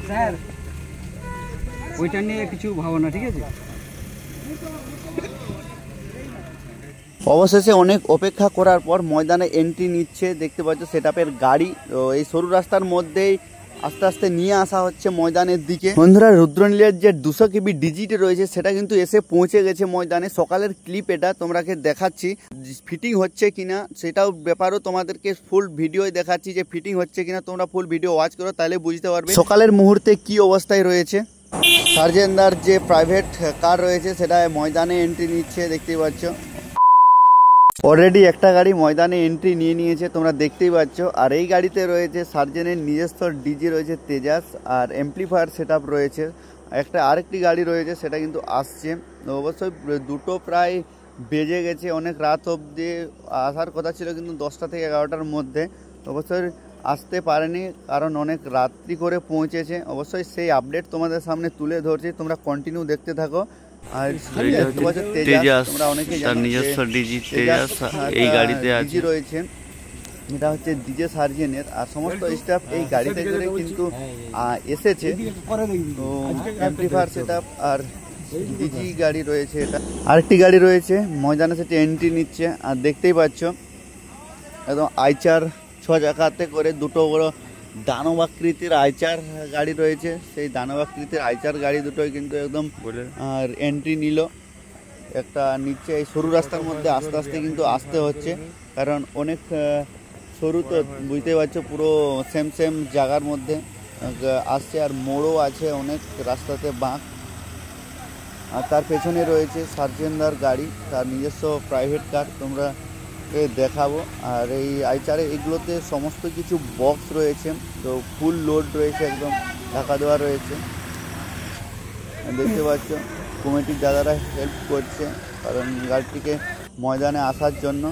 Sir ওইটা নিয়ে কিছু ভাবনা, ঠিক আছে। অবশেষে অনেক অপেক্ষা করার পর ময়দানে এন্ট্রি নিচ্ছে, দেখতে পাচ্ছ সেটআপের গাড়ি। তো এই সরু রাস্তার মধ্যেই আস্তে আস্তে নিয়ে আসা হচ্ছে ময়দানের দিকে। বন্ধুরা, রুদ্রনীলের যে 200 কেবি ডিজিট রয়েছে সেটা কিন্তু এসে পৌঁছে গেছে ময়দানে। সকালের ক্লিপ এটা তোমাকে দেখাচ্ছি, ফিটিং হচ্ছে কিনা সেটাও ব্যাপারও তোমাদেরকে ফুল ভিডিও দেখাচ্ছি, যে ফিটিং হচ্ছে কিনা। তোমরা ফুল ভিডিও ওয়াচ করো, তাহলে বুঝতে পারবে সকালের মুহূর্তে কি অবস্থায় রয়েছে। সার্জেন্দার যে প্রাইভেট কার রয়েছে সেটা ময়দানে এন্ট্রি নিচ্ছে, দেখতেই পাচ্ছ। অলরেডি একটা গাড়ি ময়দানে এন্ট্রি নিয়ে নিয়েছে, তোমরা দেখতেই পাচ্ছ। আর এই গাড়িতে রয়েছে সার্জেনের নিজস্ব ডিজি রয়েছে তেজাস, আর অ্যাম্পলিফায়ার সেটআপ রয়েছে। আরেকটি গাড়ি রয়েছে, সেটা কিন্তু আসছে। অবশ্যই দুটো প্রায় বেজে গেছে, অনেক রাত অবধি আসার কথা ছিল, কিন্তু 10টা থেকে 11টার মধ্যে। অবশ্যই আসতে পারেনি, কারণ অনেক রাত্রি করে পৌঁছেছে। অবশ্যই সেই আপডেট তোমাদের সামনে তুলে ধরছি, তোমরা কন্টিনিউ দেখতে থাকো। আর তেজাস, তোমরা অনেকেই জানো নিজস্ব ডিজি তেজাস এই গাড়িতে আছে রয়েছে। এটা হচ্ছে ডিজে সার্জেনের, আর সমস্ত স্টাফ এই গাড়িতে করে কিন্তু এসেছে। তো অ্যাম্পলিফায়ার সেটআপ আর ডিজি গাড়ি রয়েছে। এটা আরেকটি গাড়ি রয়েছে ময়দানে, সেটি এন্ট্রি নিচ্ছে। আর দেখতেই পাচ্ছ একদম আইচার 6 চাকাতে করে দুটো বড় দানব আকৃতির আইচার গাড়ি রয়েছে। সেই দানব আকৃতির আইচার গাড়ি দুটোই কিন্তু একদম আর এন্ট্রি নিল। একটা নিচে এই সরু রাস্তার মধ্যে আস্তে আস্তে কিন্তু আসতে হচ্ছে, কারণ অনেক সরু, তো বুঝতেই পারছো পুরো সেম জায়গার মধ্যে আসছে। আর মোড়ও আছে অনেক রাস্তাতে বাঁক। আর তার পেছনে রয়েছে সার্জেন্দার গাড়ি, তার নিজস্ব প্রাইভেট কার, তোমরা দেখাবো। আর এই আইচারে এগুলোতে সমস্ত কিছু বক্স রয়েছে, তো ফুল লোড রয়েছে, একদম ঢাকা দেওয়া রয়েছে। দেখতে পাচ্ছ কমিটির দাদারা হেল্প করছে, কারণ গাড়িটিকে ময়দানে আসার জন্য।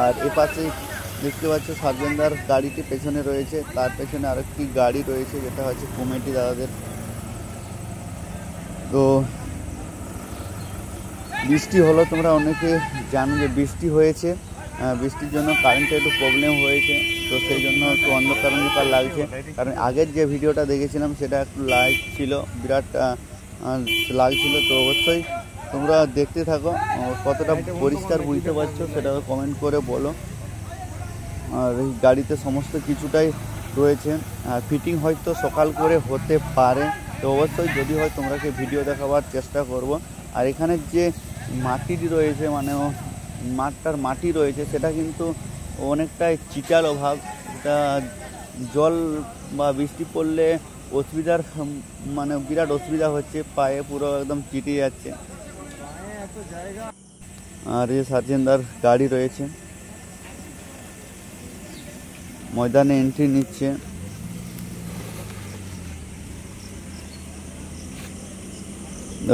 আর এপাশে দেখতে পাচ্ছ সার্জেন্দার গাড়িটি পেছনে রয়েছে, তার পেছনে আরেকটি গাড়ি রয়েছে, যেটা হচ্ছে কমিটি দাদাদের। তো বৃষ্টি হলো, তোমরা অনেকে জানো যে বৃষ্টি হয়েছে। বৃষ্টির জন্য কারেন্টের একটু প্রবলেম হয়েছে, তো সেই জন্য একটু অন্ধকার লাগছে। কারণ আগের যে ভিডিওটা দেখেছিলাম সেটা একটু লাইট ছিল, বিরাট লাগছিল। তো অবশ্যই তোমরা দেখতে থাকো, কতটা পরিষ্কার বুঝতে পারছো সেটা কমেন্ট করে বলো। আর এই গাড়িতে সমস্ত কিছুটাই রয়েছে, আর ফিটিং হয়তো সকাল করে হতে পারে। তো অবশ্যই যদি হয় তোমরাকে ভিডিও দেখাবার চেষ্টা করব। আর এখানে যে মাটিটি রয়েছে, মানে মাঠটার মাটি রয়েছে, সেটা কিন্তু অনেকটাই চিটালো ভাব। এটা জল বা বৃষ্টি পড়লে অসুবিধার, মানে বিরাট অসুবিধা হচ্ছে, পায়ে পুরো একদম চিটে যাচ্ছে। আর এই সার্জেন্দার গাড়ি রয়েছে, ময়দানে এন্ট্রি নিচ্ছে।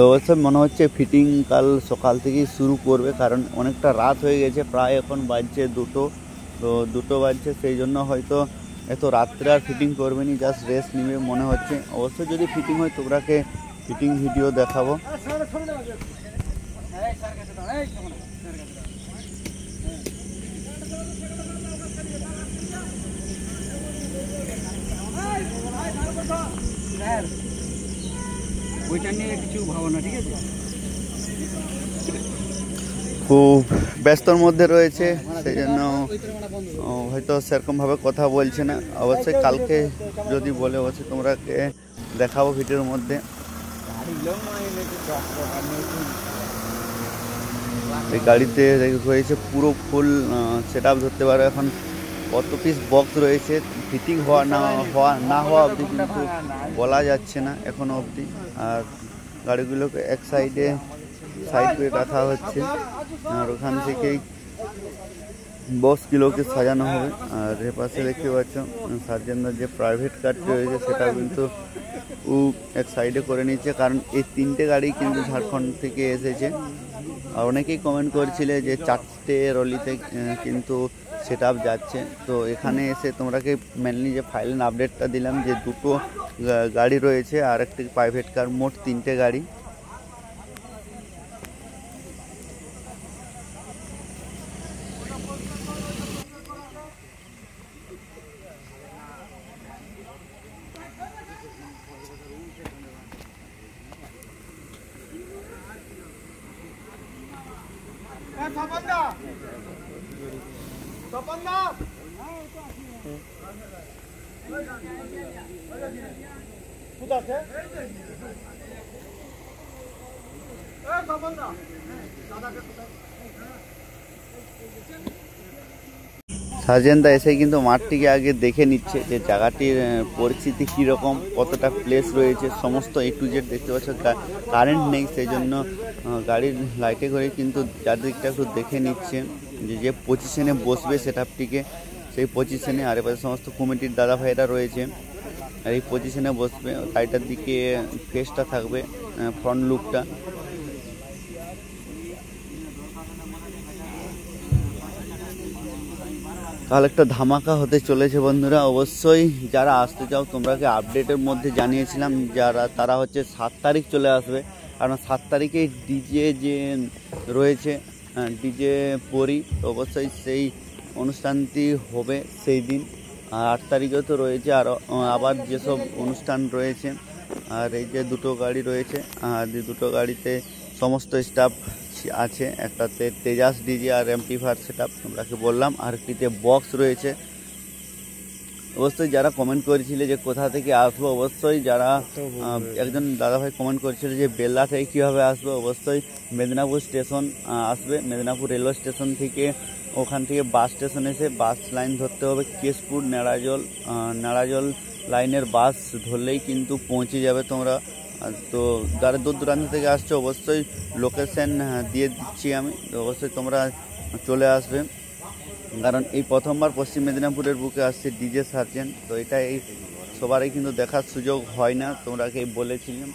অবশ্যই মনে হচ্ছে ফিটিং কাল সকাল থেকেই শুরু করবে, কারণ অনেকটা রাত হয়ে গেছে, প্রায় এখন বাজছে 2টো। তো 2টো বাজছে, সেই জন্য হয়তো এত রাত্রে আর ফিটিং করবে নি, জাস্ট রেস্ট নিবে মনে হচ্ছে। অবশ্যই যদি ফিটিং হয় তোমরাকে ফিটিং ভিডিও দেখাবো। ওইটা নিয়ে কিছু ভাবনা, ঠিক আছে। খুব ব্যস্তর মধ্যে রয়েছে, সেই জন্য হয়তো সেরকমভাবে কথা বলছে না। অবশ্যই কালকে যদি বলে অবশ্যই তোমরাকে দেখাবো ভিডিওর মধ্যে। এই গাড়িতে রয়েছে পুরো ফুল সেটআপ, ধরতে পারো। এখন কত পিস বক্স রয়েছে, ফিটিং হওয়া না হওয়া অবধি কিন্তু বলা যাচ্ছে না এখনো অবধি। আর গাড়িগুলোকে এক সাইডে করে রাখা হচ্ছে, আর ওখান থেকেই বক্সগুলোকে সাজানো হবে। আর এর পাশে দেখতে পাচ্ছ সার্জেন্দার যে প্রাইভেট কারটি রয়েছে, সেটা কিন্তু এক সাইডে করে নিচ্ছে, কারণ এই 3টে গাড়ি কিন্তু ঝাড়খণ্ড থেকে এসেছে। আর অনেকেই কমেন্ট করছিলে যে 4টে রলিতে কিন্তু সেটআপ যাচ্ছে। তো এখানে এসে তোমরাকে মেনলি যে ফাইনাল আপডেটটা দিলাম, যে 2টো গাড়ি রয়েছে আর একটি প্রাইভেট কার, মোট 3টে গাড়ি। সার্জেনদা এসে কিন্তু মাঠটিকে আগে দেখে নিচ্ছে যে জায়গাটির পরিস্থিতি কীরকম, কতটা প্লেস রয়েছে, সমস্ত A to Z দেখতে পাচ্ছ। কারেন্ট নেই, সেই জন্য গাড়ির লাইটে করে কিন্তু চারদিকটা একটু দেখে নিচ্ছে যে পজিশনে বসবে সেটআপটিকে, সেই পজিশনে। আর এপাশে সমস্ত কমিটির দাদা ভাইরা রয়েছে, আর এই পজিশনে বসবে। গাড়িটার দিকে ফেসটা থাকবে, ফ্রন্ট লুকটা। তাহলে একটা ধামাকা হতে চলেছে বন্ধুরা। অবশ্যই যারা আসতে চাও তোমরাকে আপডেটের মধ্যে জানিয়েছিলাম, তারা হচ্ছে 7 তারিখ চলে আসবে, কারণ 7 তারিখে ডিজে যে রয়েছে, ডিজে পরি, অবশ্যই সেই অনুষ্ঠানটি হবে সেই দিন। আর 8 তারিখেও তো রয়েছে আবার যেসব অনুষ্ঠান রয়েছে। আর এই যে দুটো গাড়ি রয়েছে, আর দুটো গাড়িতে সমস্ত স্টাফ আছে, একটাতে তেজাস ডিজে আর এমপ্লিফায়ার সেটআপ তোমরাকে বললাম, আর একটিতে বক্স রয়েছে। অবশ্যই যারা কমেন্ট করেছিলে যে কোথা থেকে আসবো, অবশ্যই যারা একজন দাদাভাই কমেন্ট করেছিল যে বেল্লা থেকে কীভাবে আসবো, অবশ্যই মেদিনীপুর স্টেশন আসবে। মেদিনীপুর রেলওয়ে স্টেশন থেকে, ওখান থেকে বাস স্টেশন এসে বাস লাইন ধরতে হবে। কেশপুর নেড়াজল লাইনের বাস ধরলেই কিন্তু পৌঁছে যাবে তোমরা। তো যারা দূর দূরান্ত থেকে আসছো অবশ্যই লোকেশন দিয়ে দিচ্ছি আমি, তো অবশ্যই তোমরা চলে আসবে। কারণ এই প্রথমবার পশ্চিম মেদিনীপুরের বুকে আসছে ডিজে সার্জেন, তো এটা এই সবারই কিন্তু দেখার সুযোগ হয় না, তোমরাকে বলেছিলাম।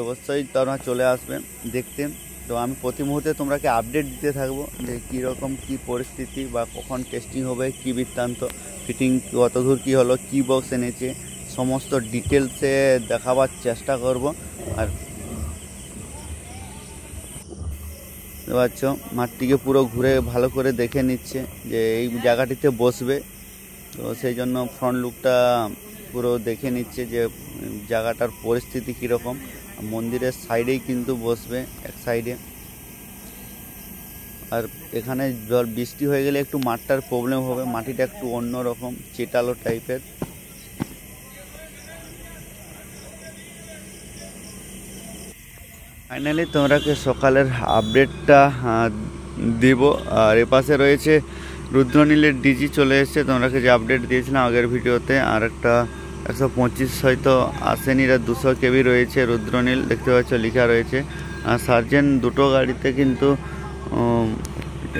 অবশ্যই তোমরা চলে আসবে দেখতে। তো আমি প্রতি মুহূর্তে তোমরাকে আপডেট দিতে থাকবো যে কীরকম কী পরিস্থিতি বা কখন টেস্টিং হবে, কী বৃত্তান্ত, ফিটিং কত দূর কী হলো, কী বক্স এনেছে, সমস্ত ডিটেলসে দেখাবার চেষ্টা করব। আর পাচ্ছ মাঠটিকে পুরো ঘুরে ভালো করে দেখে নিচ্ছে যে এই জায়গাটিতে বসবে, তো সেই জন্য ফ্রন্ট লুকটা পুরো দেখে নিচ্ছে যে জায়গাটার পরিস্থিতি কীরকম। মন্দিরের সাইডেই কিন্তু বসবে, এক সাইডে। আর এখানে জল বৃষ্টি হয়ে গেলে একটু মাঠটার প্রবলেম হবে, মাটিটা একটু অন্যরকম চেটালো টাইপের। ফাইনালি তোমরাকে সকালের আপডেটটা দেব। আর এপাশে রয়েছে রুদ্রনীলের ডিজি চলে এসছে, তোমরাকে যে আপডেট দিয়েছিলাম আগের ভিডিওতে। আর একটা 125 হয়তো আসেনি, 200 কেবি রয়েছে রুদ্রনীল, দেখতে পাচ্ছ লেখা রয়েছে। আর সার্জেন দুটো গাড়িতে কিন্তু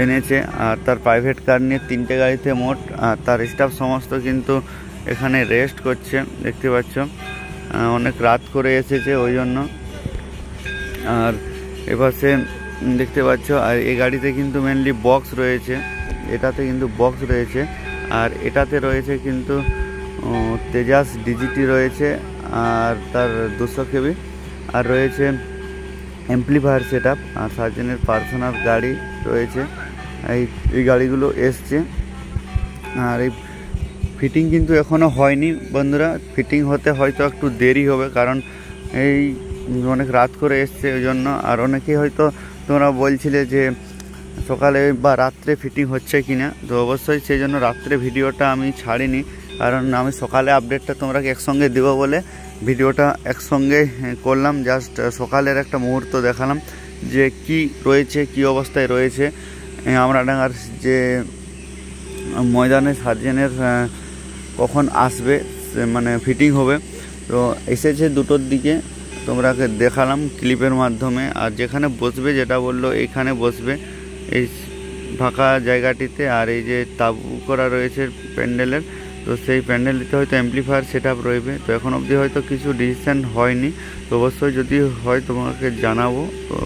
এনেছে, আর তার প্রাইভেট কার নিয়ে 3টে গাড়িতে মোট। আর তার স্টাফ সমস্ত কিন্তু এখানে রেস্ট করছে, দেখতে পাচ্ছ অনেক রাত করে এসেছে ওই জন্য। আর এপাশে দেখতে পাচ্ছ, আর এই গাড়িতে কিন্তু মেনলি বক্স রয়েছে, এটাতে কিন্তু বক্স রয়েছে। আর এটাতে রয়েছে কিন্তু তেজাস ডিজিটি রয়েছে, আর তার 200 কেবি, আর রয়েছে অ্যাম্পলিফায়ার সেটআপ। আর সার্জেনের পার্সোনাল গাড়ি রয়েছে, এই গাড়িগুলো এসছে। আর এই ফিটিং কিন্তু এখনও হয়নি বন্ধুরা, ফিটিং হতে হয়তো একটু দেরি হবে, কারণ এই অনেক রাত করে এসছে ওই জন্য। আর অনেকেই হয়তো তোমরা বলছিলে যে সকালে বা রাত্রে ফিটিং হচ্ছে কিনা, তো অবশ্যই সেই জন্য রাত্রে ভিডিওটা আমি ছাড়িনি, কারণ আমি সকালে আপডেটটা তোমরা একসঙ্গে দেবো বলে ভিডিওটা একসঙ্গে করলাম। জাস্ট সকালের একটা মুহূর্ত দেখালাম যে কি রয়েছে, কি অবস্থায় রয়েছে আমরাডাঙ্গার যে ময়দানে সার্জেনের কখন আসবে, মানে ফিটিং হবে। তো এসেছে 2টোর দিকে, তোমরাকে দেখালাম ক্লিপের মাধ্যমে। আর যেখানে বসবে, যেটা বললো এইখানে বসবে, এই ফাঁকা জায়গাটিতে। আর এই যে তাবু করা রয়েছে প্যান্ডেলের, তো সেই প্যান্ডেলটিতে হয়তো অ্যাম্পলিফায়ার সেটআপ রইবে। তো এখন অবধি হয়তো কিছু ডিসিশন হয়নি, তো অবশ্যই যদি হয় তোমাকে জানাবো। তো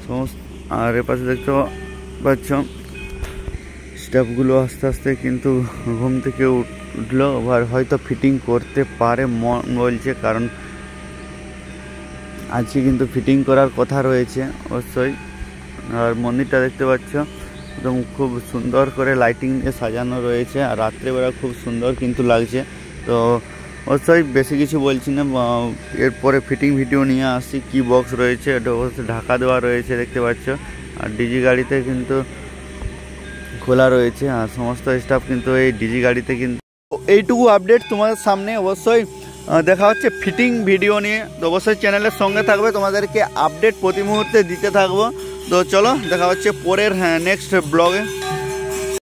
সমস্ত, আর এপাশে দেখতে পাচ্ছ স্টাফগুলো আস্তে আস্তে কিন্তু ঘুম থেকে উঠলো, আর হয়তো ফিটিং করতে পারে মন বলছে, কারণ আজকে কিন্তু ফিটিং করার কথা রয়েছে অবশ্যই। আর মন্দিরটা দেখতে পাচ্ছ একদম খুব সুন্দর করে লাইটিং দিয়ে সাজানো রয়েছে, আর রাত্রেবেলা খুব সুন্দর কিন্তু লাগছে। তো অবশ্যই বেশি কিছু বলছি না, এরপরে ফিটিং ভিডিও নিয়ে আসছি। কি বক্স রয়েছে, এটা অবশ্যই ঢাকা দেওয়া রয়েছে, দেখতে পাচ্ছ আর ডিজি গাড়িতে কিন্তু খোলা রয়েছে, আর সমস্ত স্টাফ কিন্তু এই ডিজি গাড়িতে কিন্তু। এইটুকু আপডেট তোমাদের সামনে, অবশ্যই দেখা হচ্ছে ফিটিং ভিডিও নিয়ে। তো অবশ্যই চ্যানেলের সঙ্গে থাকবে, তোমাদেরকে আপডেট প্রতি মুহূর্তে দিতে থাকবো। তো চলো দেখা হচ্ছে পরের নেক্সট ব্লগে।